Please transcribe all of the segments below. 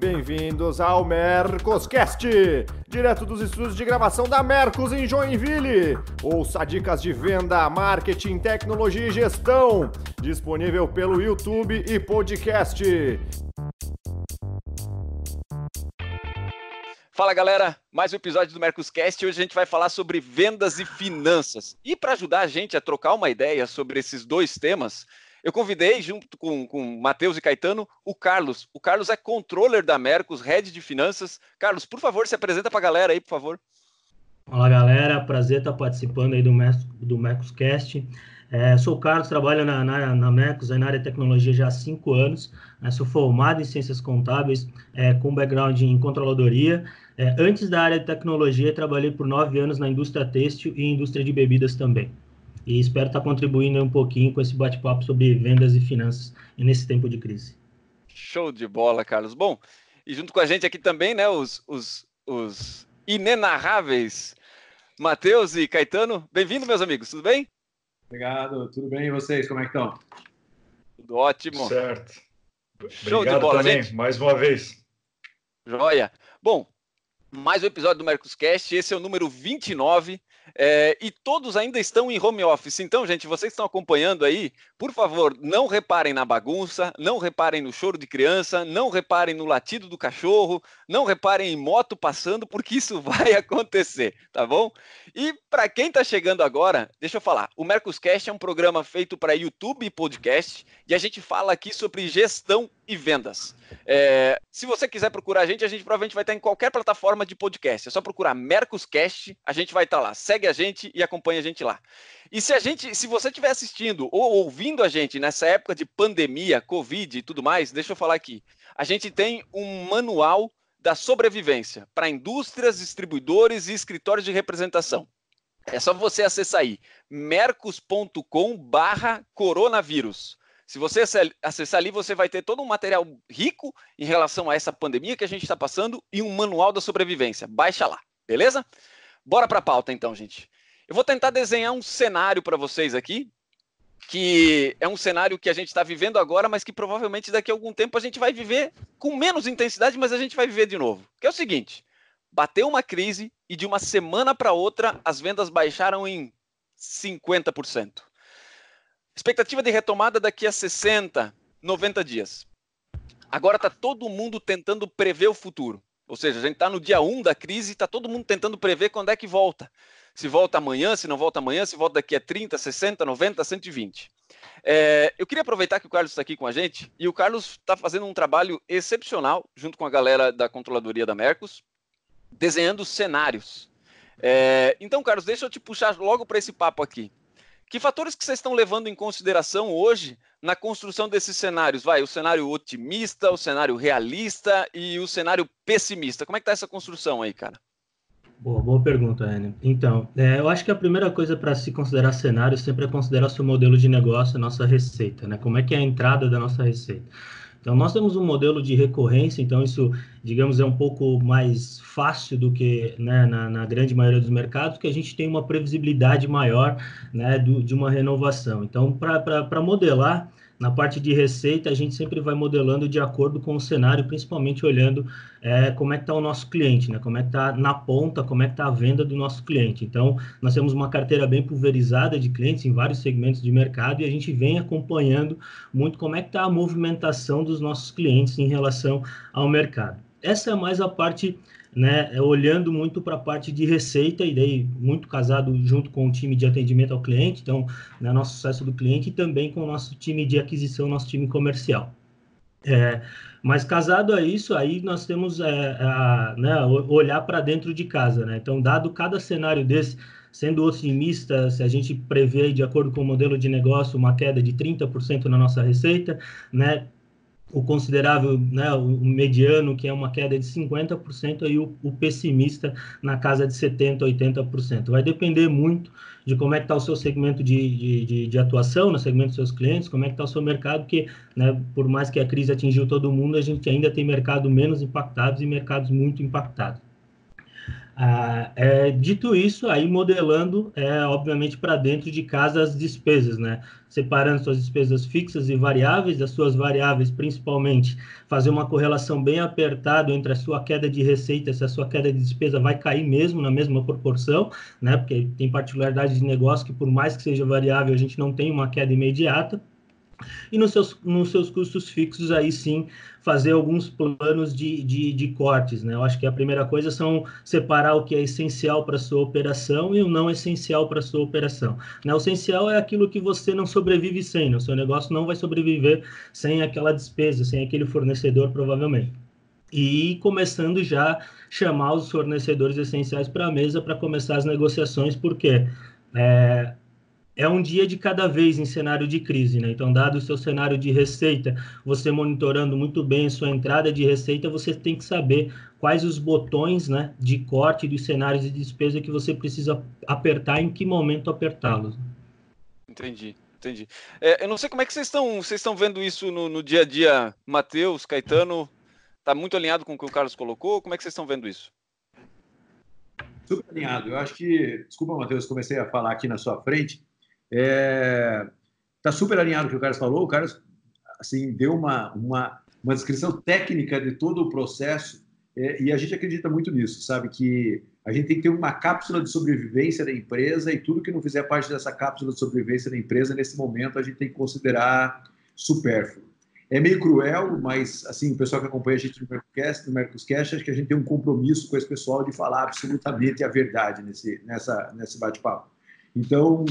Bem-vindos ao Mercoscast, direto dos estúdios de gravação da Mercos em Joinville. Ouça dicas de venda, marketing, tecnologia e gestão, disponível pelo YouTube e podcast. Fala galera, mais um episódio do Mercoscast. Hoje a gente vai falar sobre vendas e finanças. E para ajudar a gente a trocar uma ideia sobre esses dois temas, eu convidei, junto com Matheus e Caetano, o Carlos. O Carlos é controller da Mercos, head de finanças. Carlos, por favor, se apresenta para a galera aí, por favor. Olá, galera. Prazer estar participando aí do Mercoscast. Sou o Carlos, trabalho na Mercos, na área de tecnologia já há 5 anos. Sou formado em ciências contábeis, com background em controladoria. Antes da área de tecnologia, trabalhei por 9 anos na indústria têxtil e indústria de bebidas também. E espero estar contribuindo um pouquinho com esse bate-papo sobre vendas e finanças nesse tempo de crise. Show de bola, Carlos. Bom, e junto com a gente aqui também, né, os inenarráveis Matheus e Caetano. Bem-vindo, meus amigos, tudo bem? Obrigado, tudo bem? E vocês, como é que estão? Tudo ótimo. Certo. Show Obrigado de bola, também, gente. mais uma vez. Joia. Bom, mais um episódio do Mercoscast, esse é o número 29. E todos ainda estão em home office. Então, gente, vocês que estão acompanhando aí, por favor, não reparem na bagunça, não reparem no choro de criança, não reparem no latido do cachorro, não reparem em moto passando, porque isso vai acontecer, tá bom? E para quem está chegando agora, deixa eu falar, o Mercoscast é um programa feito para YouTube e podcast, e a gente fala aqui sobre gestão e vendas. Se você quiser procurar a gente provavelmente vai estar em qualquer plataforma de podcast. É só procurar Mercoscast, a gente vai estar lá. Segue a gente e acompanha a gente lá. E se você estiver assistindo ou ouvindo a gente nessa época de pandemia, Covid e tudo mais, deixa eu falar aqui. A gente tem um manual da sobrevivência para indústrias, distribuidores e escritórios de representação. É só você acessar aí, mercos.com/coronavírus. Se você acessar ali, você vai ter todo um material rico em relação a essa pandemia que a gente está passando e um manual da sobrevivência. Baixa lá, beleza? Bora para a pauta então, gente. Eu vou tentar desenhar um cenário para vocês aqui, que é um cenário que a gente está vivendo agora, mas que provavelmente daqui a algum tempo a gente vai viver com menos intensidade, mas a gente vai viver de novo. Que é o seguinte, bateu uma crise e de uma semana para outra as vendas baixaram em 50%. Expectativa de retomada daqui a 60, 90 dias. Agora está todo mundo tentando prever o futuro. Ou seja, a gente está no dia 1 da crise e está todo mundo tentando prever quando é que volta. Se volta amanhã, se não volta amanhã, se volta daqui a 30, 60, 90, 120. Eu queria aproveitar que o Carlos está aqui com a gente, e o Carlos está fazendo um trabalho excepcional, junto com a galera da controladoria da Mercos, desenhando cenários. Então, Carlos, deixa eu te puxar logo para esse papo aqui. Que fatores que vocês estão levando em consideração hoje na construção desses cenários? O cenário otimista, o cenário realista e o cenário pessimista. Como é que está essa construção aí, cara? Boa pergunta, Enio. Então, eu acho que a primeira coisa para se considerar cenário sempre é considerar o seu modelo de negócio, a nossa receita, né? Como é que é a entrada da nossa receita? Então, nós temos um modelo de recorrência, então isso, digamos, é um pouco mais fácil do que, né, na grande maioria dos mercados, que a gente tem uma previsibilidade maior, né, de uma renovação. Então, para modelar, na parte de receita, a gente sempre vai modelando de acordo com o cenário, principalmente olhando como é que está o nosso cliente, né? Como é que está na ponta, como é que está a venda do nosso cliente. Então, nós temos uma carteira bem pulverizada de clientes em vários segmentos de mercado e a gente vem acompanhando muito como é que está a movimentação dos nossos clientes em relação ao mercado. Essa é mais a parte, né, olhando muito para a parte de receita e daí muito casado junto com o time de atendimento ao cliente, então, né, nosso sucesso do cliente e também com o nosso time de aquisição, nosso time comercial. Mas casado a isso, aí nós temos né, olhar para dentro de casa, né? Então, dado cada cenário desse, sendo otimista, se a gente prevê, de acordo com o modelo de negócio, uma queda de 30% na nossa receita, né? O considerável, né, o mediano, que é uma queda de 50%, e o pessimista na casa de 70%, 80%. Vai depender muito de como é que está o seu segmento de atuação, no segmento dos seus clientes, como é que está o seu mercado, que, né, por mais que a crise atingiu todo mundo, a gente ainda tem mercado menos impactados e mercados muito impactados. Dito isso, aí modelando, obviamente, para dentro de casa as despesas, né? Separando suas despesas fixas e variáveis, das suas variáveis, principalmente, fazer uma correlação bem apertada entre a sua queda de receita, se a sua queda de despesa vai cair mesmo na mesma proporção, né? Porque tem particularidade de negócio que, por mais que seja variável, a gente não tem uma queda imediata. E nos seus custos fixos, aí sim, fazer alguns planos de cortes, né? Eu acho que a primeira coisa são separar o que é essencial para a sua operação e o não essencial para a sua operação, né? O essencial é aquilo que você não sobrevive sem, né? O seu negócio não vai sobreviver sem aquela despesa, sem aquele fornecedor, provavelmente. E começando já a chamar os fornecedores essenciais para a mesa para começar as negociações, porque é um dia de cada vez em cenário de crise, né? Então, dado o seu cenário de receita, você monitorando muito bem a sua entrada de receita, você tem que saber quais os botões, né, de corte dos cenários de despesa que você precisa apertar, em que momento apertá-los. Entendi. Eu não sei como é que vocês estão vendo isso no dia a dia, Matheus, Caetano, está muito alinhado com o que o Carlos colocou? Como é que vocês estão vendo isso? Super alinhado. Eu acho que, desculpa, Matheus, comecei a falar aqui na sua frente. Tá super alinhado com o que o Carlos falou. O Carlos assim, deu uma descrição técnica de todo o processo, e a gente acredita muito nisso, sabe? Que a gente tem que ter uma cápsula de sobrevivência da empresa, e tudo que não fizer parte dessa cápsula de sobrevivência da empresa, nesse momento, a gente tem que considerar supérfluo. É meio cruel, mas assim, o pessoal que acompanha a gente no Mercoscast, acho que a gente tem um compromisso com esse pessoal de falar absolutamente a verdade nesse bate-papo. Então,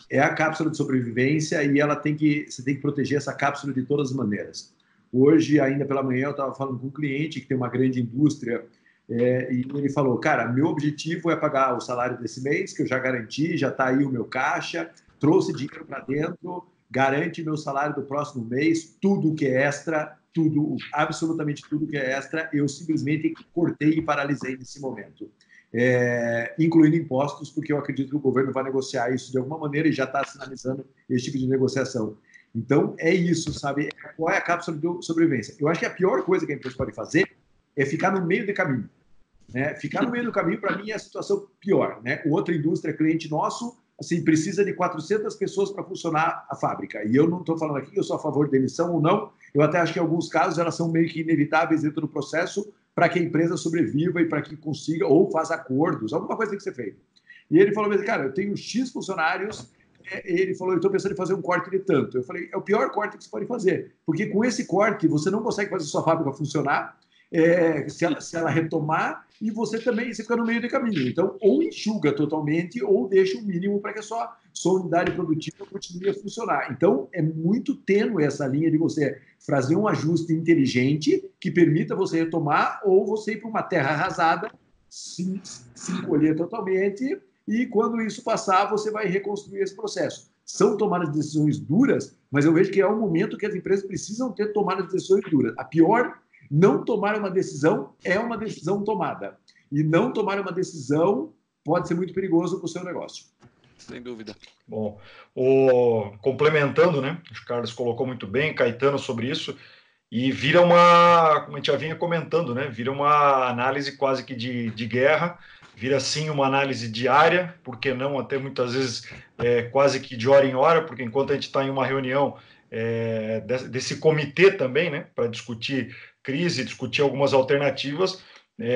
é a cápsula de sobrevivência, e você tem que proteger essa cápsula de todas as maneiras. Hoje, ainda pela manhã, eu estava falando com um cliente que tem uma grande indústria, e ele falou, cara, meu objetivo é pagar o salário desse mês, que eu já garanti, já está aí o meu caixa, trouxe dinheiro para dentro, garante meu salário do próximo mês, tudo que é extra, absolutamente tudo que é extra, eu simplesmente cortei e paralisei nesse momento. Incluindo impostos, porque eu acredito que o governo vai negociar isso de alguma maneira e já está sinalizando esse tipo de negociação. Então, é isso, sabe? Qual é a cápsula de sobrevivência? Eu acho que a pior coisa que a empresa pode fazer é ficar no meio do caminho, né? Ficar no meio do caminho, para mim, é a situação pior, né? Outra indústria, cliente nosso, assim, precisa de 400 pessoas para funcionar a fábrica. E eu não estou falando aqui que eu sou a favor de demissão ou não. Eu até acho que em alguns casos elas são meio que inevitáveis dentro do processo para que a empresa sobreviva e para que consiga, ou faça acordos, alguma coisa tem que ser feita. E ele falou, cara, eu tenho X funcionários. Ele falou, eu estou pensando em fazer um corte de tanto. Eu falei, é o pior corte que você pode fazer, porque com esse corte você não consegue fazer sua fábrica funcionar, se ela retomar, e você também fica no meio do caminho. Então, ou enxuga totalmente, ou deixa o mínimo para que a sua unidade produtiva continue a funcionar. Então, é muito tênue essa linha de você fazer um ajuste inteligente que permita você retomar, ou você ir para uma terra arrasada, se encolher totalmente, e quando isso passar, você vai reconstruir esse processo. São tomadas de decisões duras, mas eu vejo que é um momento que as empresas precisam ter tomadas de decisões duras. A pior, não tomar uma decisão é uma decisão tomada. E não tomar uma decisão pode ser muito perigoso para o seu negócio. Sem dúvida. Bom, complementando, né? O Carlos colocou muito bem, Caetano, sobre isso, e vira como a gente já vinha comentando, né? Vira uma análise quase que de guerra, vira sim uma análise diária, por que não até muitas vezes quase que de hora em hora, porque enquanto a gente está em uma reunião desse comitê também, né? Para discutir crise, discutir algumas alternativas,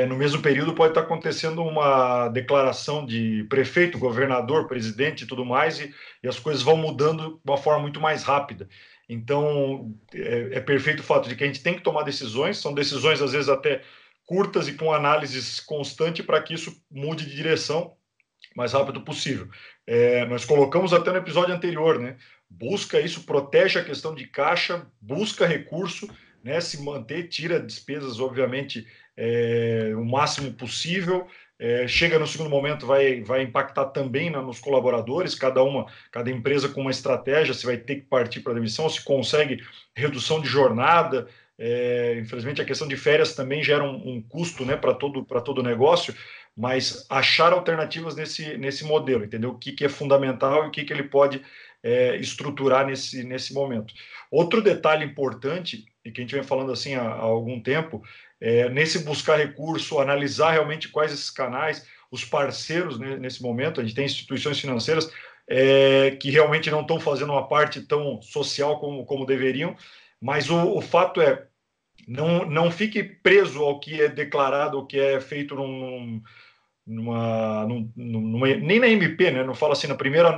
no mesmo período pode estar acontecendo uma declaração de prefeito, governador, presidente e tudo mais, e as coisas vão mudando de uma forma muito mais rápida. Então, é perfeito o fato de que a gente tem que tomar decisões, são decisões às vezes até curtas e com análises constante para que isso mude de direção o mais rápido possível. Nós colocamos até no episódio anterior, né? Busca isso, protege a questão de caixa, busca recurso, né? Se manter, tira despesas, obviamente, o máximo possível. Chega no segundo momento, vai impactar também nos colaboradores, cada empresa com uma estratégia, se vai ter que partir para a demissão, se consegue redução de jornada. Infelizmente, a questão de férias também gera um custo, né, para todo o negócio, mas achar alternativas nesse modelo, entendeu? O que é fundamental e o que ele pode estruturar nesse momento. Outro detalhe importante e que a gente vem falando assim há algum tempo, nesse buscar recurso, analisar realmente quais esses canais, os parceiros, né, nesse momento. A gente tem instituições financeiras que realmente não estão fazendo uma parte tão social como deveriam, mas o fato é, não fique preso ao que é declarado, ao que é feito nem na MP, né? Não fala assim, na primeira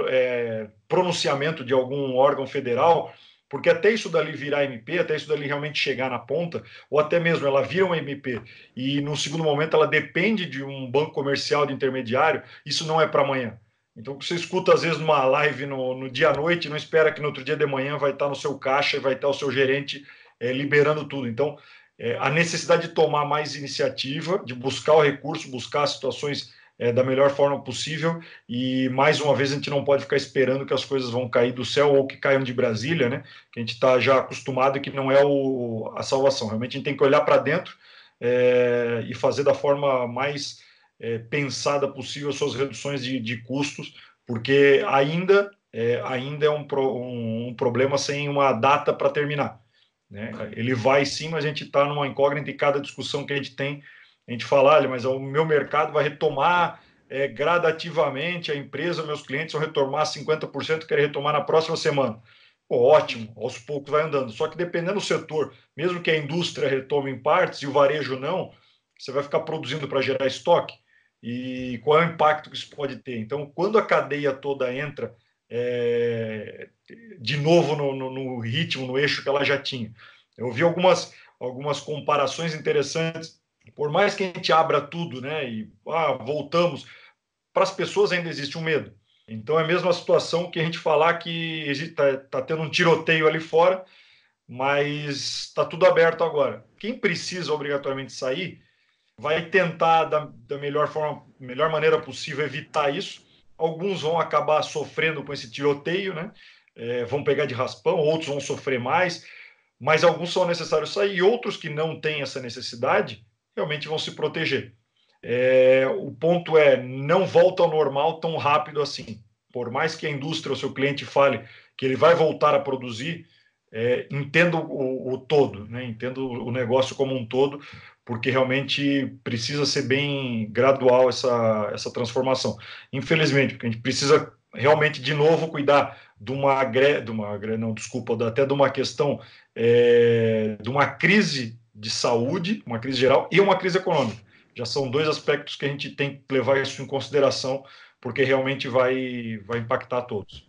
pronunciamento de algum órgão federal, porque até isso dali virar MP, até isso dali realmente chegar na ponta, ou até mesmo ela vira uma MP e no segundo momento ela depende de um banco comercial de intermediário, isso não é para amanhã. Então, você escuta às vezes numa live no dia à noite, não espera que no outro dia de manhã vai estar no seu caixa e vai estar o seu gerente liberando tudo. Então, a necessidade de tomar mais iniciativa, de buscar o recurso, buscar as situações da melhor forma possível, e mais uma vez a gente não pode ficar esperando que as coisas vão cair do céu ou que caiam de Brasília, né? Que a gente está já acostumado e que não é a salvação. Realmente a gente tem que olhar para dentro e fazer da forma mais pensada possível as suas reduções de custos, porque ainda é um problema sem uma data para terminar. Né? Ele vai sim, mas a gente está numa incógnita e cada discussão que a gente tem, a gente fala, olha, mas o meu mercado vai retomar gradativamente, a empresa, meus clientes vão retomar 50%, querem retomar na próxima semana. Pô, ótimo, aos poucos vai andando. Só que dependendo do setor, mesmo que a indústria retome em partes e o varejo não, você vai ficar produzindo para gerar estoque. E qual é o impacto que isso pode ter? Então, quando a cadeia toda entra de novo no ritmo, no eixo que ela já tinha. Eu vi algumas comparações interessantes. Por mais que a gente abra tudo, né, e voltamos, para as pessoas ainda existe um medo. Então, é a mesma situação que a gente falar que está tendo um tiroteio ali fora, mas está tudo aberto agora. Quem precisa obrigatoriamente sair vai tentar, da melhor maneira possível, evitar isso. Alguns vão acabar sofrendo com esse tiroteio, né? Vão pegar de raspão, outros vão sofrer mais, mas alguns são necessários sair, e outros que não têm essa necessidade realmente vão se proteger. O ponto não volta ao normal tão rápido assim. Por mais que a indústria ou seu cliente fale que ele vai voltar a produzir, entendo o todo, né? Entendo o negócio como um todo, porque realmente precisa ser bem gradual essa transformação. Infelizmente, porque a gente precisa realmente, de novo, cuidar até de uma questão de uma crise de saúde, uma crise geral e uma crise econômica. Já são dois aspectos que a gente tem que levar isso em consideração, porque realmente vai impactar a todos.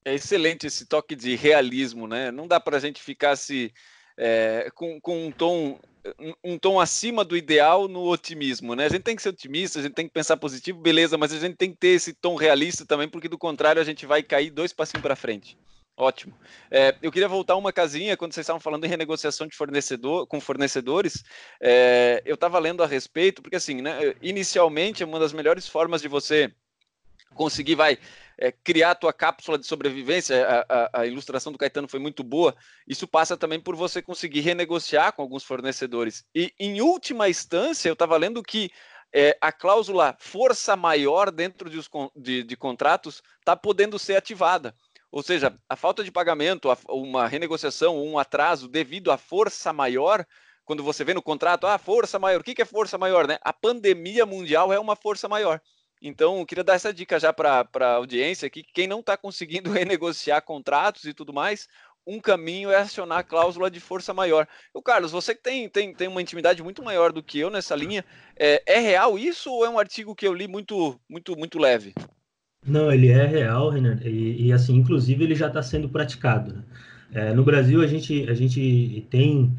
É excelente esse toque de realismo, né? Não dá para a gente ficar com um tom acima do ideal no otimismo, né? A gente tem que ser otimista, a gente tem que pensar positivo, beleza, mas a gente tem que ter esse tom realista também, porque do contrário a gente vai cair 2 passinhos para frente. Ótimo. Eu queria voltar uma casinha, quando vocês estavam falando em renegociação com fornecedores, eu estava lendo a respeito, porque assim, né, inicialmente uma das melhores formas de você conseguir criar a tua cápsula de sobrevivência, a ilustração do Caetano foi muito boa, isso passa também por você conseguir renegociar com alguns fornecedores. E, em última instância, eu estava lendo que a cláusula força maior dentro de contratos está podendo ser ativada. Ou seja, a falta de pagamento, uma renegociação, um atraso devido à força maior, quando você vê no contrato, força maior, o que é força maior, né? A pandemia mundial é uma força maior. Então, eu queria dar essa dica já para a audiência aqui, que quem não está conseguindo renegociar contratos e tudo mais, um caminho é acionar a cláusula de força maior. Carlos, você que tem uma intimidade muito maior do que eu nessa linha, é real isso ou é um artigo que eu li muito, muito, muito leve? Não, ele é real, Renan, e assim, inclusive ele já está sendo praticado, né? No Brasil a gente tem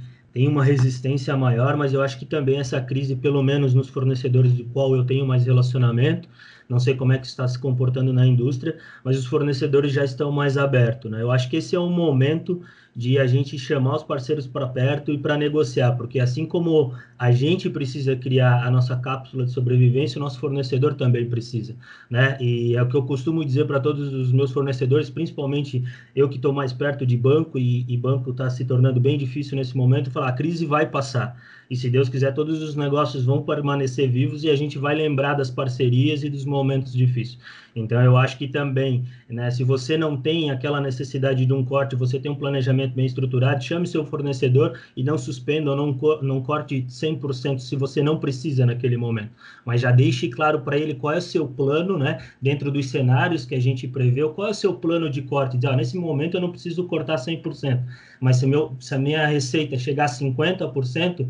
uma resistência maior, mas eu acho que também essa crise, pelo menos nos fornecedores de qual eu tenho mais relacionamento, não sei como é que está se comportando na indústria, mas os fornecedores já estão mais abertos, né? Eu acho que esse é um momento de a gente chamar os parceiros para perto e para negociar, porque assim como a gente precisa criar a nossa cápsula de sobrevivência, o nosso fornecedor também precisa, né? E é o que eu costumo dizer para todos os meus fornecedores, principalmente eu que estou mais perto de banco, e banco está se tornando bem difícil nesse momento, falar, a crise vai passar. E se Deus quiser, todos os negócios vão permanecer vivos e a gente vai lembrar das parcerias e dos momentos difíceis. Então, eu acho que também, né, se você não tem aquela necessidade de um corte, você tem um planejamento bem estruturado, chame seu fornecedor e não suspenda ou não corte 100% se você não precisa naquele momento. Mas já deixe claro para ele qual é o seu plano, né, dentro dos cenários que a gente preveu, qual é o seu plano de corte. Diz, nesse momento eu não preciso cortar 100%, mas se a minha receita chegar a 50%,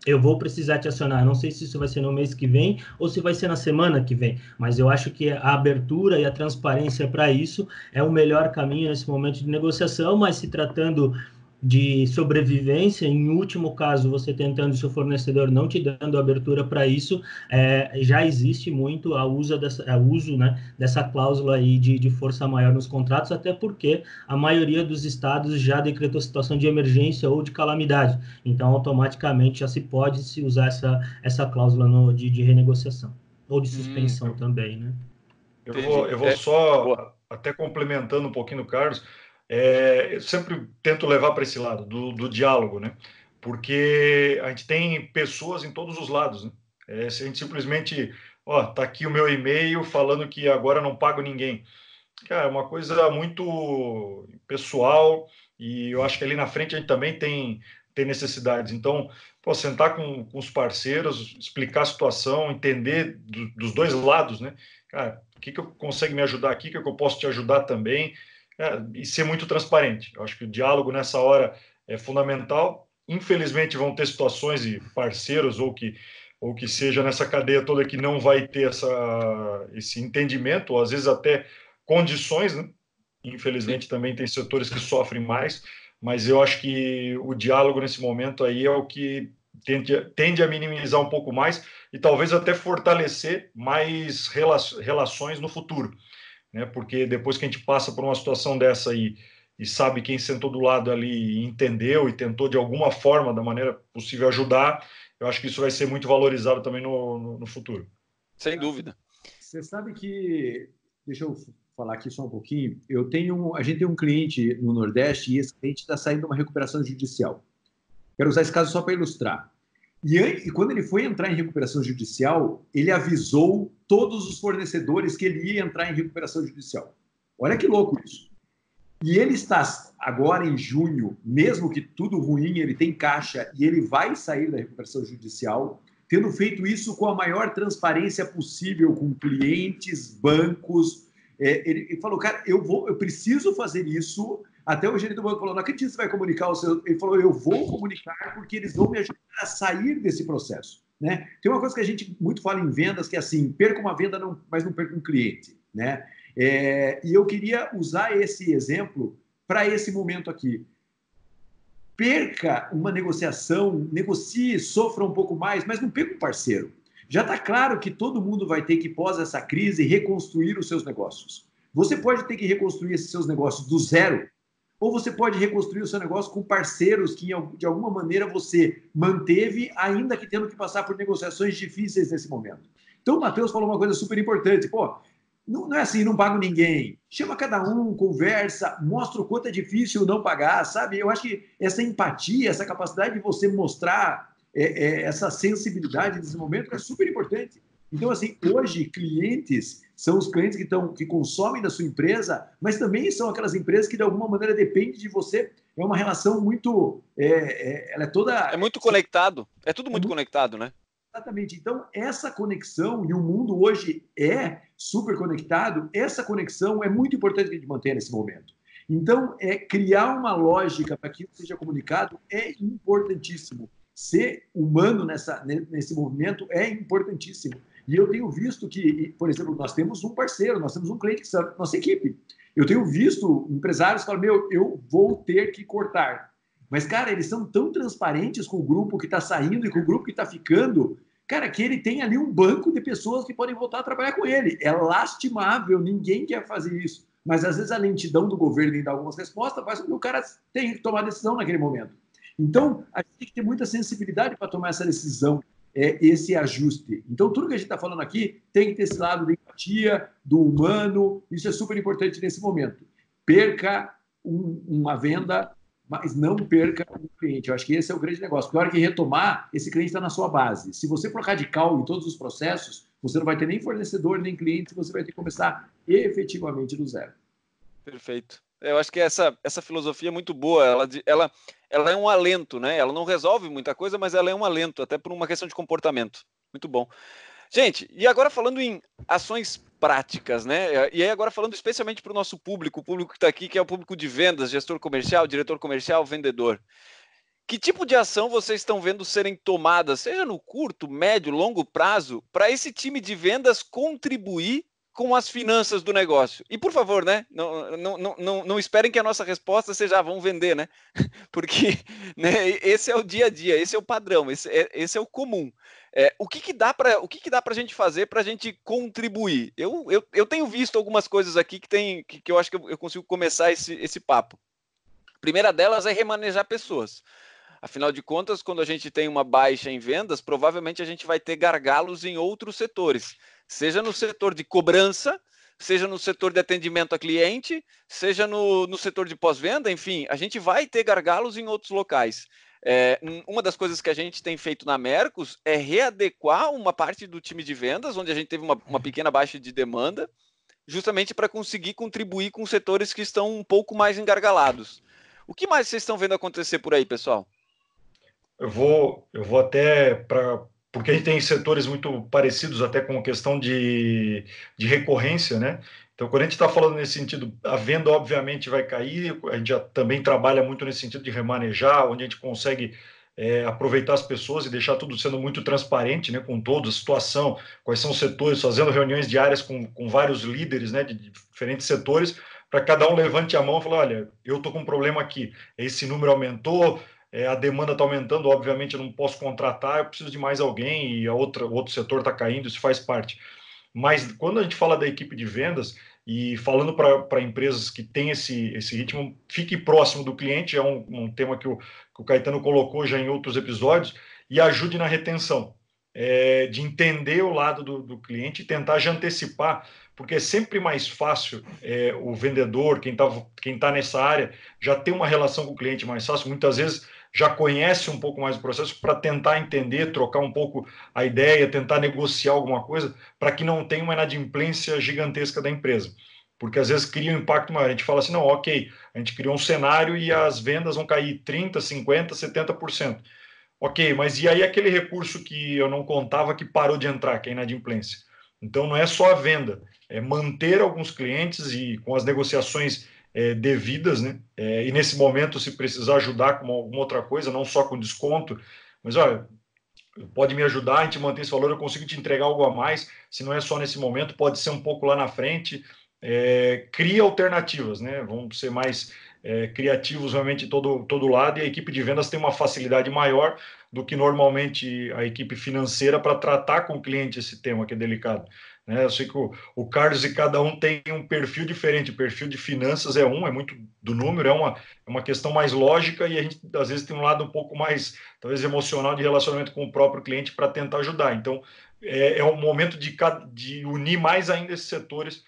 eu vou precisar te acionar. Não sei se isso vai ser no mês que vem ou se vai ser na semana que vem, mas eu acho que a abertura e a transparência para isso é o melhor caminho nesse momento de negociação, mas se tratando de sobrevivência, em último caso, você tentando seu fornecedor não te dando abertura para isso, já existe muito o uso né, dessa cláusula aí de força maior nos contratos, até porque a maioria dos estados já decretou situação de emergência ou de calamidade, então automaticamente já se pode se usar essa cláusula de renegociação, ou de suspensão também, né? Eu vou só, até complementando um pouquinho, Carlos, eu sempre tento levar para esse lado do diálogo, né? Porque a gente tem pessoas em todos os lados, né? Se a gente simplesmente, tá aqui o meu e-mail falando que agora não pago ninguém. Cara, é uma coisa muito pessoal e eu acho que ali na frente a gente também tem necessidades. Então, sentar com os parceiros, explicar a situação, entender dos dois lados, né? Cara, o que eu consigo me ajudar aqui, o que eu posso te ajudar também, e ser muito transparente. Eu acho que o diálogo nessa hora é fundamental. Infelizmente vão ter situações e parceiros ou que seja nessa cadeia toda que não vai ter esse entendimento, ou às vezes até condições, né? Infelizmente também tem setores que sofrem mais, mas eu acho que o diálogo nesse momento aí é o que tende a minimizar um pouco mais e talvez até fortalecer mais relações no futuro, né? Porque depois que a gente passa por uma situação dessa aí e sabe quem sentou do lado ali e entendeu e tentou de alguma forma, da maneira possível, ajudar, eu acho que isso vai ser muito valorizado também no futuro. Sem dúvida. Você sabe que, deixa eu falar aqui só um pouquinho, a gente tem um cliente no Nordeste e esse cliente está saindo de uma recuperação judicial. Quero usar esse caso só para ilustrar. E quando ele foi entrar em recuperação judicial, ele avisou todos os fornecedores que ele ia entrar em recuperação judicial. Olha que louco isso. E ele está agora em junho, mesmo que tudo ruim, ele tem caixa e ele vai sair da recuperação judicial, tendo feito isso com a maior transparência possível com clientes, bancos. Ele falou, cara, eu preciso fazer isso. Até o gerente do banco falou, não acredito que você vai comunicar o seu... Ele falou, eu vou comunicar porque eles vão me ajudar a sair desse processo, né? Tem uma coisa que a gente muito fala em vendas, que é assim, perca uma venda, mas não perca um cliente, né? E eu queria usar esse exemplo para esse momento aqui. Perca uma negociação, negocie, sofra um pouco mais, mas não perca um parceiro. Já está claro que todo mundo vai ter que, pós essa crise, reconstruir os seus negócios. Você pode ter que reconstruir esses seus negócios do zero, ou você pode reconstruir o seu negócio com parceiros que, de alguma maneira, você manteve, ainda que tendo que passar por negociações difíceis nesse momento. Então, o Matheus falou uma coisa super importante. Não é assim, não pago ninguém. Chama cada um, conversa, mostra o quanto é difícil não pagar, sabe? Eu acho que essa empatia, essa capacidade de você mostrar essa sensibilidade nesse momento é super importante. Então, assim, hoje, clientes são os clientes que consomem da sua empresa, mas também são aquelas empresas que, de alguma maneira, dependem de você. É uma relação muito... ela é toda... É muito conectado. É tudo muito conectado, né? Exatamente. Então, essa conexão, e o mundo hoje é super conectado, essa conexão é muito importante que a gente mantenha nesse momento. Então, criar uma lógica para que isso seja comunicado é importantíssimo. Ser humano nesse movimento é importantíssimo. E eu tenho visto que, por exemplo, nós temos um parceiro, nós temos um cliente que sabe, nossa equipe. Eu tenho visto empresários que falam, eu vou ter que cortar. Mas, cara, eles são tão transparentes com o grupo que está saindo e com o grupo que está ficando, cara, que ele tem ali um banco de pessoas que podem voltar a trabalhar com ele. É lastimável, ninguém quer fazer isso. Mas, às vezes, a lentidão do governo em dar algumas respostas faz com que o cara tenha que tomar decisão naquele momento. Então, a gente tem que ter muita sensibilidade para tomar essa decisão, esse ajuste. Então, tudo que a gente está falando aqui tem que ter esse lado da empatia, do humano. Isso é super importante nesse momento. Perca uma venda, mas não perca o cliente. Eu acho que esse é o grande negócio. Porque a hora que retomar, esse cliente está na sua base. Se você for radical em todos os processos, você não vai ter nem fornecedor, nem cliente, você vai ter que começar efetivamente do zero. Perfeito. Eu acho que essa filosofia é muito boa. Ela é um alento, né? Ela não resolve muita coisa, mas ela é um alento, até por uma questão de comportamento. Muito bom. Gente, e agora falando em ações práticas, né? E aí agora falando especialmente para o nosso público, o público que está aqui, que é o público de vendas, gestor comercial, diretor comercial, vendedor. Que tipo de ação vocês estão vendo serem tomadas, seja no curto, médio, longo prazo, para esse time de vendas contribuir com as finanças do negócio? E por favor, né? Não esperem que a nossa resposta seja vamos vender, né? Porque né, esse é o dia a dia, esse é o padrão, esse é o comum. O que dá para a gente fazer para a gente contribuir? Eu tenho visto algumas coisas aqui que eu acho que eu consigo começar esse papo. A primeira delas é remanejar pessoas. Afinal de contas, quando a gente tem uma baixa em vendas, provavelmente a gente vai ter gargalos em outros setores, seja no setor de cobrança, seja no setor de atendimento a cliente, seja no setor de pós-venda, enfim, a gente vai ter gargalos em outros locais. Uma das coisas que a gente tem feito na Mercos é readequar uma parte do time de vendas, onde a gente teve uma pequena baixa de demanda, justamente para conseguir contribuir com setores que estão um pouco mais engargalados. O que mais vocês estão vendo acontecer por aí, pessoal? Eu vou até porque a gente tem setores muito parecidos até com a questão de recorrência, né? Então, quando a gente está falando nesse sentido, a venda obviamente vai cair, a gente já também trabalha muito nesse sentido de remanejar, onde a gente consegue aproveitar as pessoas e deixar tudo sendo muito transparente, né, com toda a situação, quais são os setores, fazendo reuniões diárias com vários líderes, né, de diferentes setores, para cada um levante a mão e falar, olha, eu estou com um problema aqui, esse número aumentou, a demanda está aumentando, obviamente eu não posso contratar, eu preciso de mais alguém e o outro setor está caindo, isso faz parte. Mas quando a gente fala da equipe de vendas e falando para empresas que têm esse ritmo, fique próximo do cliente, é um tema que o Caetano colocou já em outros episódios, e ajude na retenção, de entender o lado do cliente e tentar já antecipar, porque é sempre mais fácil o vendedor, quem tá nessa área, já ter uma relação com o cliente mais fácil, muitas vezes já conhece um pouco mais o processo para tentar entender, trocar um pouco a ideia, tentar negociar alguma coisa, para que não tenha uma inadimplência gigantesca da empresa. Porque às vezes cria um impacto maior. A gente fala assim, não, ok, a gente criou um cenário e as vendas vão cair 30%, 50%, 70%. Ok, mas e aí aquele recurso que eu não contava que parou de entrar, que é a inadimplência? Então não é só a venda, é manter alguns clientes e com as negociações devidas, né? E nesse momento, se precisar ajudar com alguma outra coisa, não só com desconto, mas olha, pode me ajudar, a gente manter esse valor, eu consigo te entregar algo a mais, se não é só nesse momento, pode ser um pouco lá na frente, cria alternativas, né? Vamos ser mais criativos realmente todo lado, e a equipe de vendas tem uma facilidade maior do que normalmente a equipe financeira para tratar com o cliente esse tema que é delicado. Eu sei que o Carlos e cada um tem um perfil diferente, o perfil de finanças é muito do número, é uma questão mais lógica, e a gente às vezes tem um lado um pouco mais, talvez emocional, de relacionamento com o próprio cliente para tentar ajudar. Então, é um momento de unir mais ainda esses setores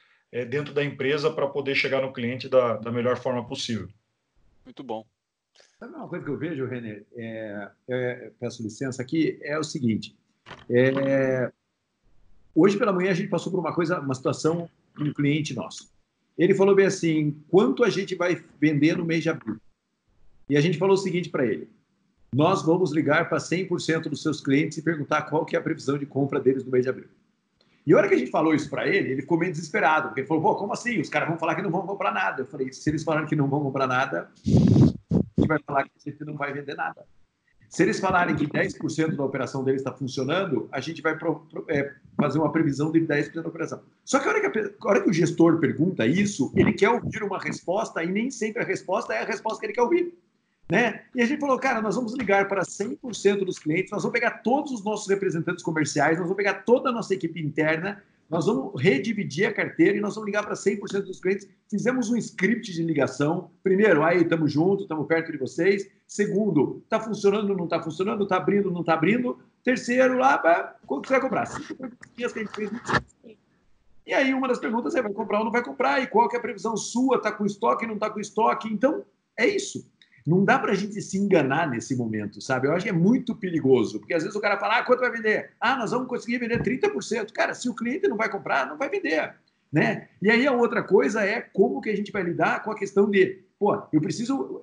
dentro da empresa para poder chegar no cliente da melhor forma possível. Muito bom. Sabe uma coisa que eu vejo, René? Peço licença aqui, é o seguinte, hoje pela manhã a gente passou por uma situação de um cliente nosso. Ele falou bem assim, quanto a gente vai vender no mês de abril? E a gente falou o seguinte para ele, nós vamos ligar para 100% dos seus clientes e perguntar qual que é a previsão de compra deles no mês de abril. E a hora que a gente falou isso para ele ficou meio desesperado, porque ele falou, pô, como assim? Os caras vão falar que não vão comprar nada. Eu falei, se eles falarem que não vão comprar nada, a gente vai falar que a gente não vai vender nada. Se eles falarem que 10% da operação deles está funcionando, a gente vai fazer uma previsão de 10% da operação. Só que a hora que o gestor pergunta isso, ele quer ouvir uma resposta e nem sempre a resposta é a resposta que ele quer ouvir. Né? E a gente falou, cara, nós vamos ligar para 100% dos clientes, nós vamos pegar todos os nossos representantes comerciais, nós vamos pegar toda a nossa equipe interna, nós vamos redividir a carteira e nós vamos ligar para 100% dos clientes. Fizemos um script de ligação. Primeiro, aí, estamos juntos, estamos perto de vocês. Segundo, está funcionando, não está funcionando, está abrindo, não está abrindo. Terceiro, lá, quanto você vai comprar? 5 perguntinhas que a gente fez. E aí, uma das perguntas é, vai comprar ou não vai comprar? E qual que é a previsão sua? Está com estoque, não está com estoque? Então, é isso. Não dá para a gente se enganar nesse momento, sabe? Eu acho que é muito perigoso, porque às vezes o cara fala, quanto vai vender? Nós vamos conseguir vender 30%. Cara, se o cliente não vai comprar, não vai vender, né? E aí a outra coisa é como que a gente vai lidar com a questão de, eu preciso...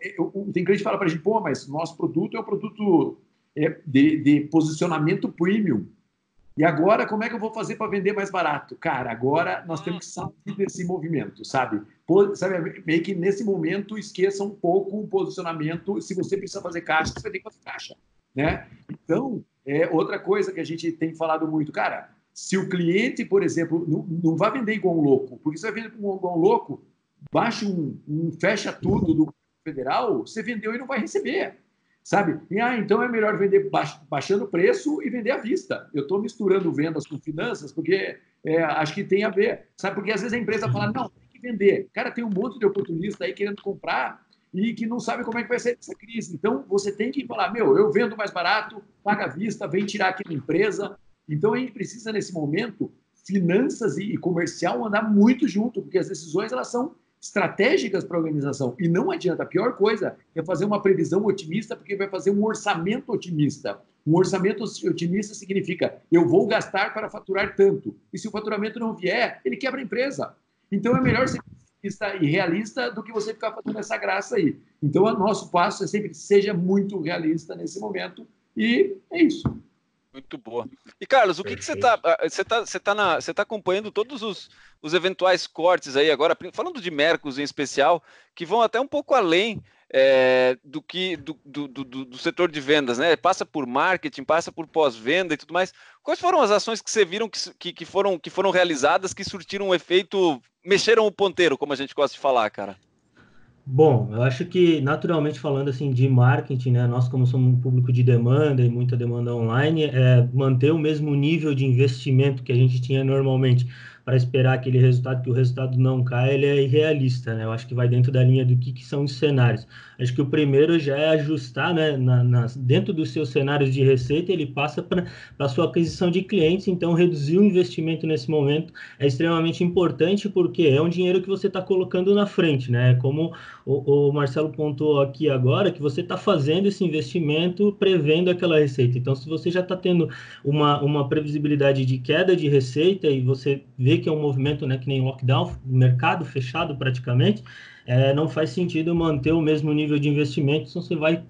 tem cliente que fala para a gente, mas nosso produto é um produto de posicionamento premium. E agora, como é que eu vou fazer para vender mais barato? Cara, agora nós temos que sair desse movimento, sabe? Meio que nesse momento esqueça um pouco o posicionamento. Se você precisa fazer caixa, você vai ter que fazer caixa, né? Então, outra coisa que a gente tem falado muito, cara, se o cliente, por exemplo, não vai vender igual um louco, porque se vai vender igual um louco, baixa fecha tudo do federal, você vendeu e não vai receber. Sabe? Então é melhor vender baixando o preço e vender à vista. Eu estou misturando vendas com finanças porque acho que tem a ver. Sabe? Porque às vezes a empresa fala, não, tem que vender. Cara, tem um monte de oportunista aí querendo comprar e que não sabe como é que vai ser essa crise. Então você tem que falar, eu vendo mais barato, paga à vista, vem tirar aqui na empresa. Então a gente precisa, nesse momento, finanças e comercial andar muito junto, porque as decisões elas são estratégicas para a organização. E não adianta. A pior coisa é fazer uma previsão otimista, porque vai fazer um orçamento otimista. Um orçamento otimista significa eu vou gastar para faturar tanto. E se o faturamento não vier, ele quebra a empresa. Então é melhor ser otimista e realista do que você ficar fazendo essa graça aí. Então o nosso passo é sempre seja muito realista nesse momento. E é isso. Muito boa. E Carlos, o que você está acompanhando todos os eventuais cortes aí agora, falando de Mercos em especial, que vão até um pouco além do setor de vendas, né? Passa por marketing, passa por pós-venda e tudo mais. Quais foram as ações que você viram que foram realizadas, que surtiram um efeito, mexeram o ponteiro, como a gente gosta de falar, cara? Bom, eu acho que, naturalmente falando assim de marketing, né, nós como somos um público de demanda e muita demanda online, manter o mesmo nível de investimento que a gente tinha normalmente para esperar aquele resultado, que o resultado não cai, ele é irrealista, né? Eu acho que vai dentro da linha do que são os cenários. Acho que o primeiro já é ajustar, né, dentro dos seus cenários de receita, ele passa para a sua aquisição de clientes, então reduzir o investimento nesse momento é extremamente importante, porque é um dinheiro que você está colocando na frente, né? Como o Marcelo pontuou aqui agora, que você está fazendo esse investimento prevendo aquela receita. Então, se você já está tendo uma previsibilidade de queda de receita e você vê que é um movimento, né, que nem lockdown, mercado fechado praticamente, não faz sentido manter o mesmo nível de investimento, então você vai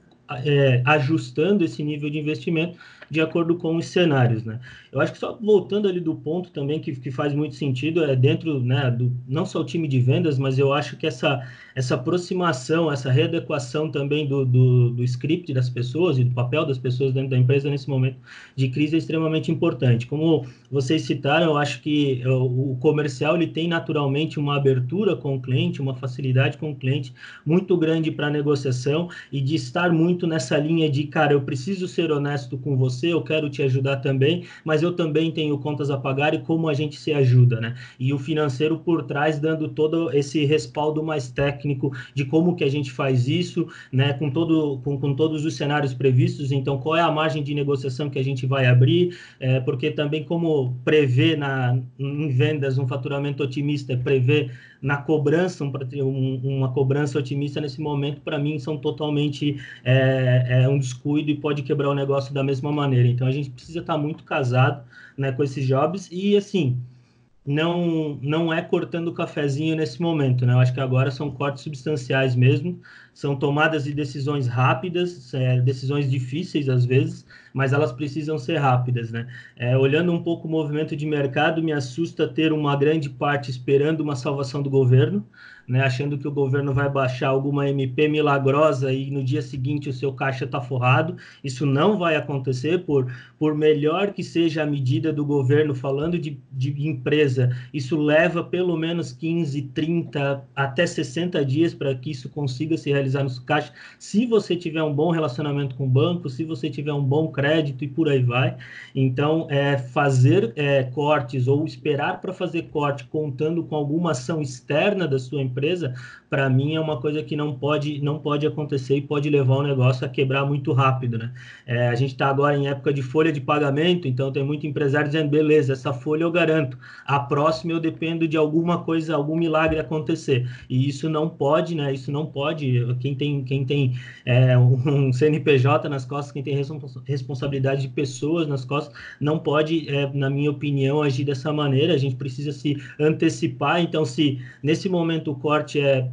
ajustando esse nível de investimento de acordo com os cenários, né? Eu acho que só voltando ali do ponto também que faz muito sentido, dentro, né, não só o time de vendas, mas eu acho que essa aproximação, essa readequação também do script das pessoas e do papel das pessoas dentro da empresa nesse momento de crise é extremamente importante. Como vocês citaram, eu acho que o comercial ele tem naturalmente uma abertura com o cliente, uma facilidade com o cliente muito grande para a negociação e de estar muito nessa linha de, cara, eu preciso ser honesto com você, eu quero te ajudar também, mas eu também tenho contas a pagar e como a gente se ajuda, né? E o financeiro por trás dando todo esse respaldo mais técnico de como que a gente faz isso, né? Com todos os cenários previstos, então qual é a margem de negociação que a gente vai abrir, porque também como prevê em vendas um faturamento otimista, prevê na cobrança, uma cobrança otimista nesse momento, para mim, são totalmente um descuido e pode quebrar o negócio da mesma maneira. Então, a gente precisa estar muito casado, né, com esses jobs e, assim, não é cortando o cafezinho nesse momento, né? Eu acho que agora são cortes substanciais mesmo, são tomadas de decisões rápidas, decisões difíceis às vezes, mas elas precisam ser rápidas, né? Olhando um pouco o movimento de mercado, me assusta ter uma grande parte esperando uma salvação do governo, né, achando que o governo vai baixar alguma MP milagrosa e no dia seguinte o seu caixa está forrado. Isso não vai acontecer, por melhor que seja a medida do governo falando de empresa, isso leva pelo menos 15, 30, até 60 dias para que isso consiga se realizar no caixa, se você tiver um bom relacionamento com o banco, se você tiver um bom crédito e por aí vai. Então, fazer cortes ou esperar para fazer corte contando com alguma ação externa da sua empresa para mim é uma coisa que não pode acontecer e pode levar o negócio a quebrar muito rápido, né? A gente está agora em época de folha de pagamento, então tem muito empresário dizendo, beleza, essa folha eu garanto, a próxima eu dependo de alguma coisa, algum milagre acontecer, e isso não pode, né? Isso não pode. Quem tem um CNPJ nas costas, quem tem responsabilidade de pessoas nas costas, não pode, na minha opinião, agir dessa maneira. A gente precisa se antecipar. Então, se nesse momento o corte é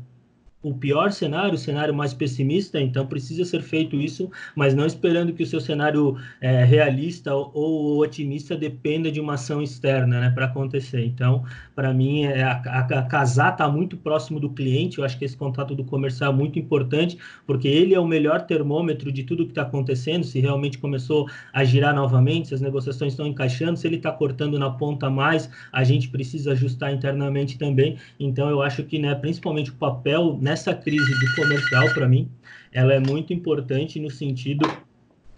o pior cenário, o cenário mais pessimista, então precisa ser feito isso, mas não esperando que o seu cenário realista ou otimista dependa de uma ação externa, né, para acontecer. Então, para mim, a casar está muito próximo do cliente. Eu acho que esse contato do comercial é muito importante, porque ele é o melhor termômetro de tudo que está acontecendo, se realmente começou a girar novamente, se as negociações estão encaixando, se ele está cortando na ponta mais, a gente precisa ajustar internamente também. Então, eu acho que, né, principalmente o papel nessa crise do comercial, para mim, ela é muito importante no sentido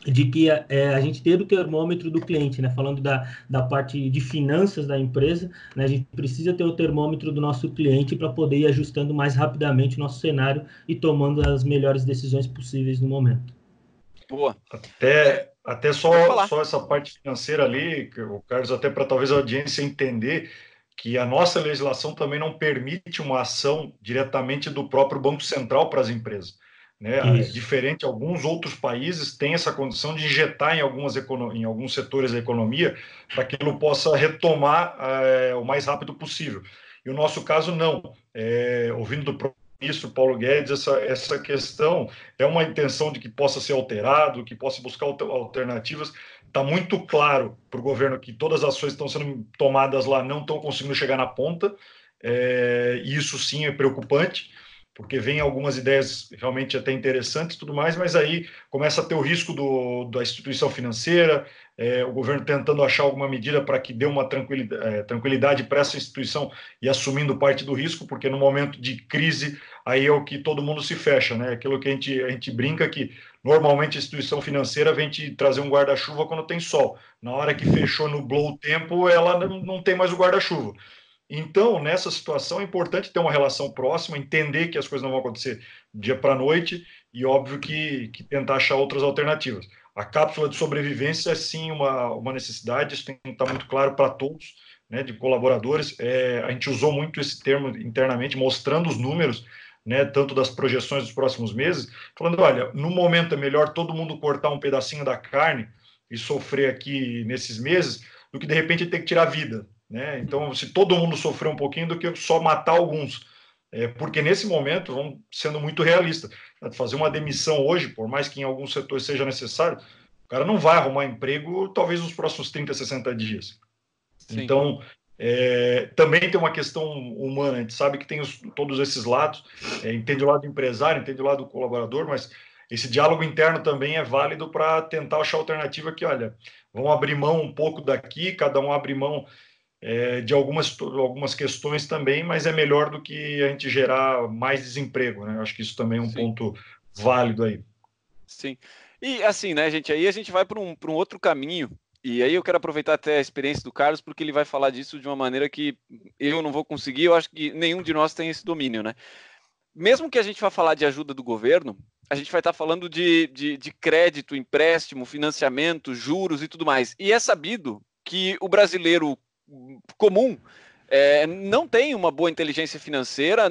de que a gente ter o termômetro do cliente, né? Falando da parte de finanças da empresa, né? A gente precisa ter o termômetro do nosso cliente para poder ir ajustando mais rapidamente o nosso cenário e tomando as melhores decisões possíveis no momento. Boa. Até só essa parte financeira ali, o Carlos, até para talvez a audiência entender que a nossa legislação também não permite uma ação diretamente do próprio Banco Central para as empresas, né? Diferente, alguns outros países têm essa condição de injetar em alguns setores da economia para que aquilo possa retomar o mais rápido possível. E o nosso caso, não. Ouvindo do ministro Paulo Guedes, essa questão é uma intenção de que possa ser alterado, que possa buscar alternativas. Está muito claro para o governo que todas as ações que estão sendo tomadas lá não estão conseguindo chegar na ponta, e isso sim é preocupante, porque vem algumas ideias realmente até interessantes e tudo mais, mas aí começa a ter o risco da instituição financeira, o governo tentando achar alguma medida para que dê uma tranquilidade para essa instituição e assumindo parte do risco, porque no momento de crise, aí é o que todo mundo se fecha, né? Aquilo que a gente brinca que normalmente a instituição financeira vem te trazer um guarda-chuva quando tem sol. Na hora que fechou, nublou o tempo, ela não tem mais o guarda-chuva. Então, nessa situação, é importante ter uma relação próxima, entender que as coisas não vão acontecer dia para a noite e, óbvio, que tentar achar outras alternativas. A cápsula de sobrevivência é, sim, uma necessidade, isso tem que estar muito claro para todos, né, de colaboradores. A gente usou muito esse termo internamente, mostrando os números, né, tanto das projeções dos próximos meses, falando, olha, no momento é melhor todo mundo cortar um pedacinho da carne e sofrer aqui nesses meses, do que, de repente, ter que tirar a vida. Né? Então, se todo mundo sofrer um pouquinho, do que só matar alguns. Porque nesse momento, vamos sendo muito realistas, fazer uma demissão hoje, por mais que em alguns setores seja necessário, o cara não vai arrumar emprego talvez nos próximos 30, 60 dias. Sim. Então, também tem uma questão humana, a gente sabe que tem todos esses lados, entende o lado do empresário, entende o lado do colaborador, mas esse diálogo interno também é válido para tentar achar alternativa que, olha, vamos abrir mão um pouco daqui, cada um abre mão de algumas questões também, mas é melhor do que a gente gerar mais desemprego, né? Acho que isso também é um ponto válido aí. Sim. E assim, né, gente, aí a gente vai para um outro caminho, e aí eu quero aproveitar até a experiência do Carlos, porque ele vai falar disso de uma maneira que eu não vou conseguir, eu acho que nenhum de nós tem esse domínio, né? Mesmo que a gente vá falar de ajuda do governo, a gente vai estar falando de crédito, empréstimo, financiamento, juros e tudo mais. E é sabido que o brasileiro comum não tem uma boa inteligência financeira,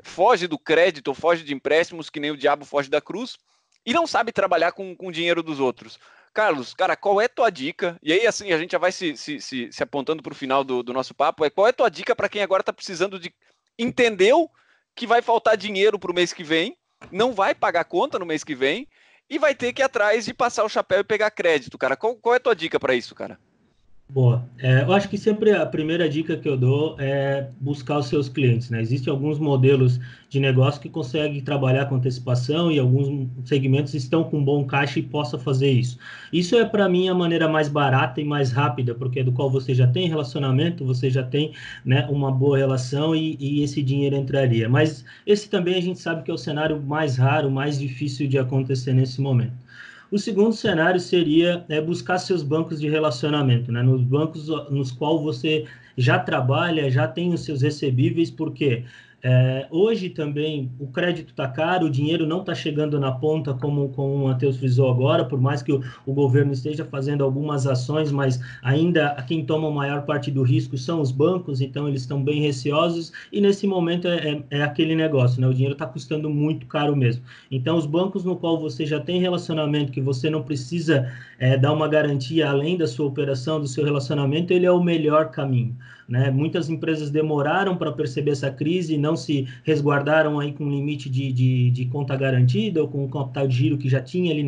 foge do crédito ou foge de empréstimos que nem o diabo foge da cruz e não sabe trabalhar com o dinheiro dos outros. Carlos, cara, qual é tua dica? E aí, assim, a gente já vai se apontando para o final do nosso papo. Qual é tua dica para quem agora está precisando entendeu que vai faltar dinheiro para o mês que vem, não vai pagar conta no mês que vem e vai ter que ir atrás de passar o chapéu e pegar crédito, cara? Qual é tua dica para isso, cara? Boa. Eu acho que sempre a primeira dica que eu dou é buscar os seus clientes, né? Existem alguns modelos de negócio que conseguem trabalhar com antecipação e alguns segmentos estão com bom caixa e possa fazer isso. Isso é, para mim, a maneira mais barata e mais rápida, porque é do qual você já tem relacionamento, você já tem, né, uma boa relação e esse dinheiro entraria. Mas esse também a gente sabe que é o cenário mais raro, mais difícil de acontecer nesse momento. O segundo cenário seria buscar seus bancos de relacionamento, né? Nos bancos nos quais você já trabalha, já tem os seus recebíveis, porque hoje também o crédito está caro, o dinheiro não está chegando na ponta, como o Matheus frisou agora, por mais que o governo esteja fazendo algumas ações, mas ainda quem toma a maior parte do risco são os bancos, então eles estão bem receosos, e nesse momento é aquele negócio, né? O dinheiro está custando muito caro mesmo. Então, os bancos no qual você já tem relacionamento, que você não precisa dar uma garantia além da sua operação, do seu relacionamento, ele é o melhor caminho, né? Muitas empresas demoraram para perceber essa crise, não se resguardaram aí com limite de conta garantida ou com o capital de giro que já tinha ali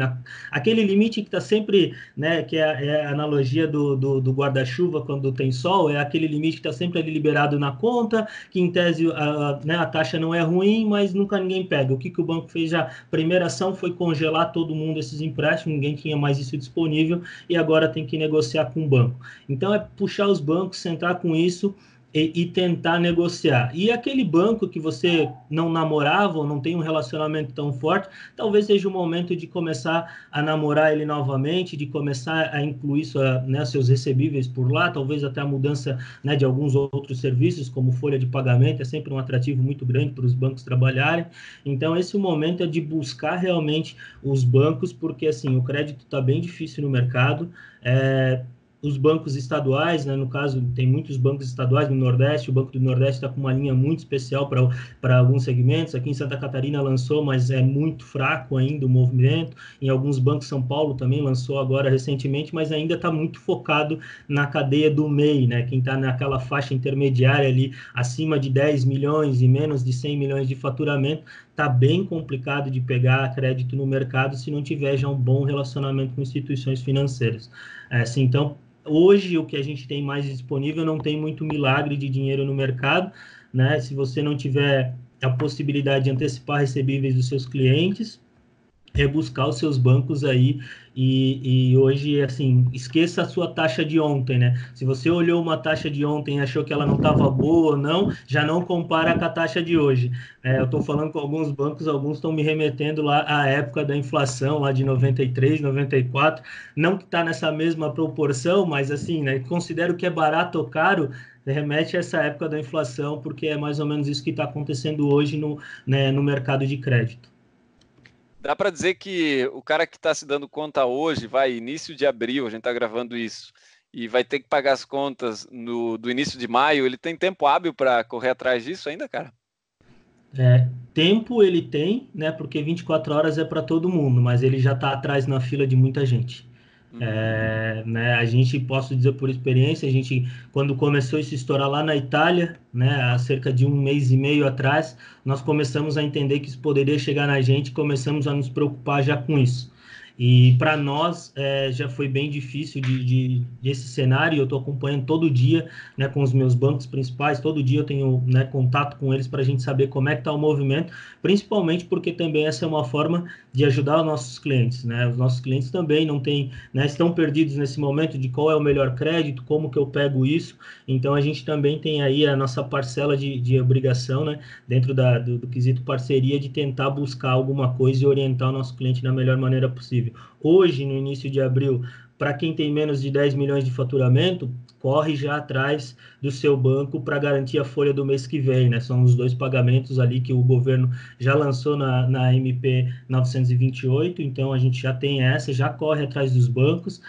aquele limite que está sempre, né, que é a analogia do guarda-chuva quando tem sol, é aquele limite que está sempre ali liberado na conta, que em tese a taxa não é ruim, mas nunca ninguém pega. O que o banco fez já? Primeira ação foi congelar todo mundo esses empréstimos, ninguém tinha mais isso disponível e agora tem que negociar com o banco. Então, é puxar os bancos, sentar com isso e tentar negociar. E aquele banco que você não namorava ou não tem um relacionamento tão forte, talvez seja o momento de começar a namorar ele novamente, de começar a incluir seus recebíveis por lá, talvez até a mudança, né, de alguns outros serviços, como folha de pagamento, é sempre um atrativo muito grande para os bancos trabalharem. Então, esse momento é de buscar realmente os bancos, porque assim, o crédito está bem difícil no mercado, os bancos estaduais, né, no caso, tem muitos bancos estaduais no Nordeste, o Banco do Nordeste está com uma linha muito especial para alguns segmentos, aqui em Santa Catarina lançou, mas é muito fraco ainda o movimento, em alguns bancos, São Paulo também lançou agora recentemente, mas ainda está muito focado na cadeia do MEI, né, quem está naquela faixa intermediária ali, acima de 10 milhões e menos de 100 milhões de faturamento, está bem complicado de pegar crédito no mercado se não tiver já um bom relacionamento com instituições financeiras. Assim, então, hoje, o que a gente tem mais disponível não tem muito milagre de dinheiro no mercado, né? Se você não tiver a possibilidade de antecipar recebíveis dos seus clientes, é buscar os seus bancos aí e hoje, assim, esqueça a sua taxa de ontem, né? Se você olhou uma taxa de ontem e achou que ela não estava boa ou não, já não compara com a taxa de hoje. Eu estou falando com alguns bancos, alguns estão me remetendo lá à época da inflação, lá de 93, 94, não que está nessa mesma proporção, mas assim, né? Considero que é barato ou caro, remete a essa época da inflação, porque é mais ou menos isso que está acontecendo hoje no mercado de crédito. Dá para dizer que o cara que está se dando conta hoje, início de abril, a gente está gravando isso, e vai ter que pagar as contas do início de maio, ele tem tempo hábil para correr atrás disso ainda, cara? Tempo ele tem, né? Porque 24 horas é para todo mundo, mas ele já está atrás na fila de muita gente. Né, a gente, posso dizer por experiência, a gente, quando começou a se estourar lá na Itália, né, há cerca de 1 mês e meio atrás, nós começamos a entender que isso poderia chegar na gente, começamos a nos preocupar já com isso. E para nós já foi bem difícil esse cenário. Eu estou acompanhando todo dia, né, com os meus bancos principais, todo dia eu tenho, né, contato com eles para a gente saber como é que está o movimento, principalmente porque também essa é uma forma de ajudar os nossos clientes, né? Os nossos clientes também não têm, né, estão perdidos nesse momento de qual é o melhor crédito, como que eu pego isso. Então a gente também tem aí a nossa parcela de obrigação, né, dentro do quesito parceria, de tentar buscar alguma coisa e orientar o nosso cliente da melhor maneira possível. Hoje, no início de abril, para quem tem menos de 10 milhões de faturamento, corre já atrás do seu banco para garantir a folha do mês que vem, né? São os 2 pagamentos ali que o governo já lançou na MP 928, então a gente já tem já corre atrás dos bancos.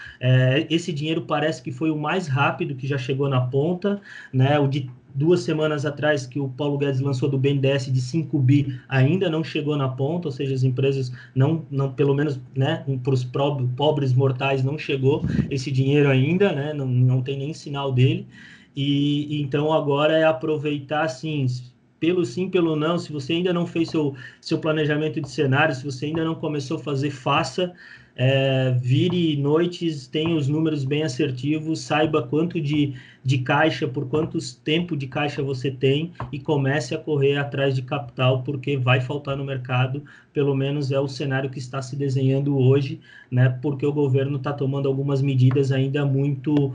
Esse dinheiro parece que foi o mais rápido que já chegou na ponta, né? O de 2 semanas atrás, que o Paulo Guedes lançou do BNDES de 5 bi, ainda não chegou na ponta, ou seja, as empresas não pelo menos, né, para os pobres mortais não chegou esse dinheiro ainda, né, não tem nem sinal dele, e então agora é aproveitar, assim, pelo sim, pelo não. Se você ainda não fez seu planejamento de cenário, se você ainda não começou a fazer, faça. Vire noites, tenha os números bem assertivos, saiba quanto de caixa, por quanto tempo de caixa você tem, e comece a correr atrás de capital, porque vai faltar no mercado. Pelo menos é o cenário que está se desenhando hoje, né? Porque o governo está tomando algumas medidas ainda muito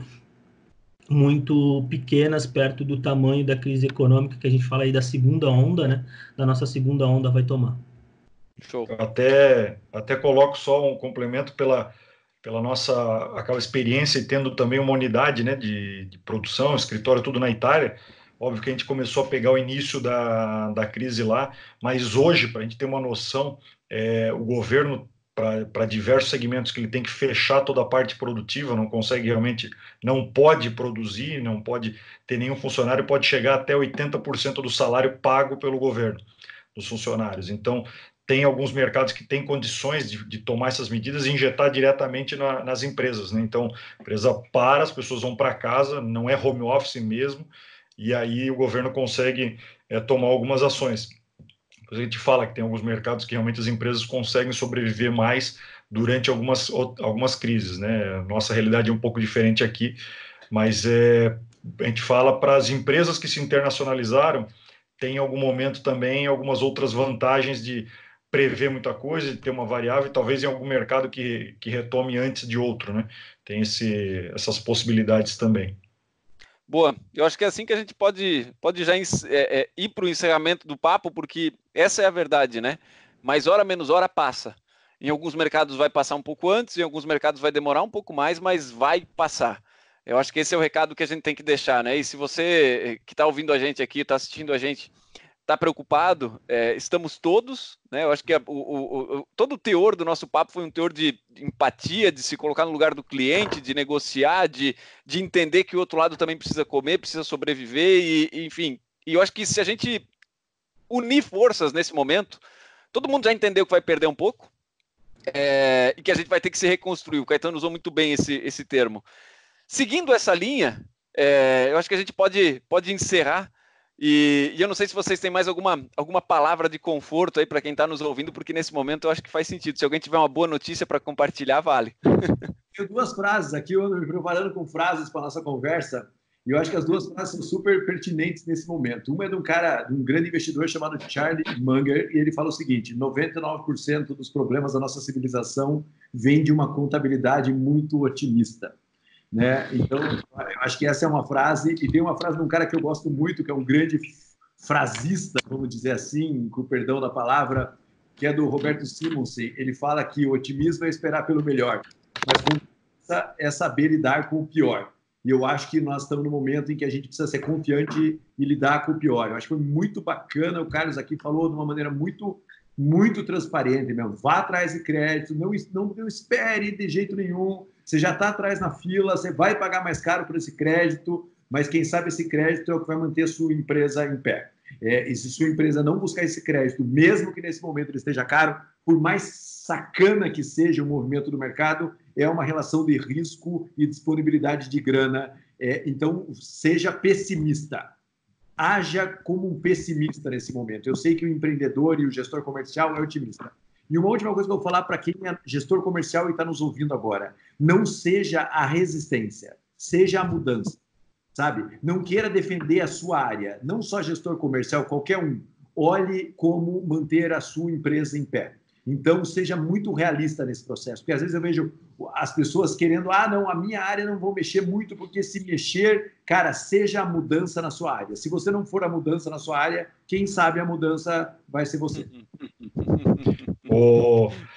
pequenas perto do tamanho da crise econômica que a gente fala aí da segunda onda, né? Da nossa segunda onda vai tomar. Show. Eu até coloco só um complemento pela nossa aquela experiência e tendo também uma unidade, né, de produção, escritório, tudo na Itália. Óbvio que a gente começou a pegar o início da crise lá, mas hoje, para a gente ter uma noção, o governo, para diversos segmentos que ele tem que fechar toda a parte produtiva, não consegue realmente, não pode produzir, não pode ter nenhum funcionário, pode chegar até 80% do salário pago pelo governo, dos funcionários. Então, tem alguns mercados que têm condições de tomar essas medidas e injetar diretamente nas empresas, né? Então, a empresa para, as pessoas vão para casa, não é home office mesmo, e aí o governo consegue tomar algumas ações. A gente fala que tem alguns mercados que realmente as empresas conseguem sobreviver mais durante algumas crises, né? Nossa realidade é um pouco diferente aqui, mas a gente fala para as empresas que se internacionalizaram, tem em algum momento também algumas outras vantagens de prever muita coisa, de ter uma variável, e talvez em algum mercado que retome antes de outro, né? Tem essas possibilidades também. Boa, eu acho que é assim que a gente pode já ir para o encerramento do papo, porque essa é a verdade, né? Mais hora, menos hora passa. Em alguns mercados vai passar um pouco antes, em alguns mercados vai demorar um pouco mais, mas vai passar. Eu acho que esse é o recado que a gente tem que deixar, né? E se você que está ouvindo a gente aqui, está assistindo a gente, está preocupado, estamos todos, né? Eu acho que todo o teor do nosso papo foi um teor de empatia, de se colocar no lugar do cliente, de negociar, de entender que o outro lado também precisa comer, precisa sobreviver, enfim. E eu acho que se a gente unir forças nesse momento, todo mundo já entendeu que vai perder um pouco, e que a gente vai ter que se reconstruir. O Caetano usou muito bem esse termo. Seguindo essa linha, eu acho que a gente pode encerrar. E eu não sei se vocês têm mais alguma palavra de conforto aí para quem está nos ouvindo, porque nesse momento eu acho que faz sentido. Se alguém tiver uma boa notícia para compartilhar, vale. Tenho duas frases aqui, eu ando me preparando com frases para a nossa conversa, e eu acho que as duas frases são super pertinentes nesse momento. Uma é de um grande investidor chamado Charlie Munger, e ele fala o seguinte: 99% dos problemas da nossa civilização vem de uma contabilidade muito otimista. Né? Então, eu acho que essa é uma frase, e tem uma frase de um cara que eu gosto muito, que é um grande frasista, vamos dizer assim, com o perdão da palavra, que é do Roberto Simonsen. Ele fala que o otimismo é esperar pelo melhor, mas é saber lidar com o pior. E eu acho que nós estamos no momento em que a gente precisa ser confiante e lidar com o pior. Eu acho que foi muito bacana, o Carlos aqui falou de uma maneira muito, muito transparente mesmo. Vá atrás de crédito, não espere de jeito nenhum. Você já está atrás na fila, você vai pagar mais caro por esse crédito, mas quem sabe esse crédito é o que vai manter a sua empresa em pé. E se sua empresa não buscar esse crédito, mesmo que nesse momento ele esteja caro, por mais sacana que seja o movimento do mercado, é uma relação de risco e disponibilidade de grana. Então, seja pessimista. Haja como um pessimista nesse momento. Eu sei que o empreendedor e o gestor comercial é otimista. E uma última coisa que eu vou falar para quem é gestor comercial e está nos ouvindo agora: não seja a resistência, seja a mudança, sabe? Não queira defender a sua área, não só gestor comercial, qualquer um. Olhe como manter a sua empresa em pé. Então, seja muito realista nesse processo, porque às vezes eu vejo as pessoas querendo, não, a minha área não vou mexer muito, porque se mexer, cara, seja a mudança na sua área. Se você não for a mudança na sua área, quem sabe a mudança vai ser você.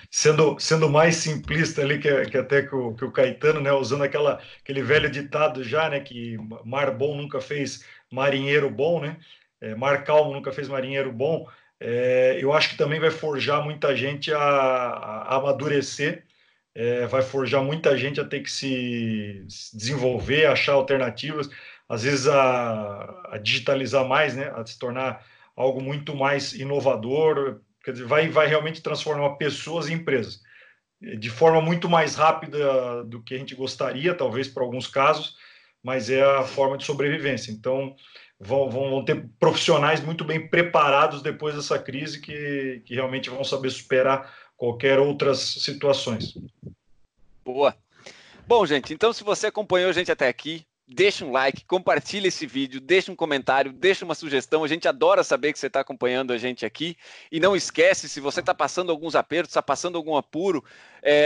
Sendo mais simplista ali que até que o Caetano, né, usando aquele velho ditado já, né, que mar bom nunca fez marinheiro bom, né, mar calmo nunca fez marinheiro bom. Eu acho que também vai forjar muita gente a amadurecer, vai forjar muita gente a ter que se desenvolver, achar alternativas, às vezes a digitalizar mais, né, a se tornar algo muito mais inovador. Quer dizer, vai realmente transformar pessoas em empresas de forma muito mais rápida do que a gente gostaria, talvez para alguns casos, mas é a forma de sobrevivência. Então, vão ter profissionais muito bem preparados depois dessa crise que realmente vão saber superar qualquer outras situações. Boa. Bom, gente, então se você acompanhou a gente até aqui, deixa um like, compartilha esse vídeo, deixa um comentário, deixa uma sugestão. A gente adora saber que você está acompanhando a gente aqui. E não esquece, se você está passando alguns apertos, está passando algum apuro,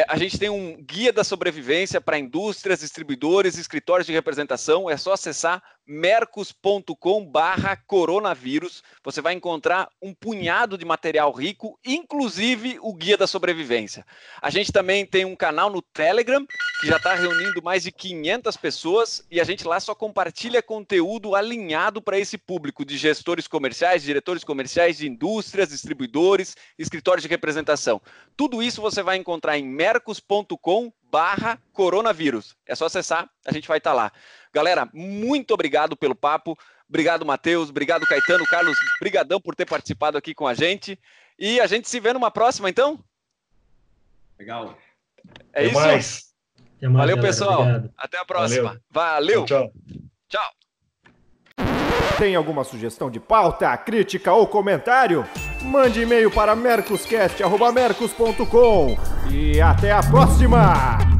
a gente tem um guia da sobrevivência para indústrias, distribuidores, escritórios de representação. É só acessar mercos.com/coronavírus. Você vai encontrar um punhado de material rico, inclusive o Guia da Sobrevivência. A gente também tem um canal no Telegram, que já está reunindo mais de 500 pessoas, e a gente lá só compartilha conteúdo alinhado para esse público de gestores comerciais, diretores comerciais de indústrias, distribuidores, escritórios de representação. Tudo isso você vai encontrar em mercos.com/coronavírus. É só acessar, a gente vai estar lá. Galera, muito obrigado pelo papo. Obrigado, Matheus. Obrigado, Caetano. Carlos, brigadão por ter participado aqui com a gente. E a gente se vê numa próxima, então? Legal. É isso? Mais. Valeu, galera. pessoal. Obrigado. Até a próxima. Valeu. Tchau. Tchau. Tem alguma sugestão de pauta, crítica ou comentário? Mande e-mail para mercoscast@mercos.com. E até a próxima!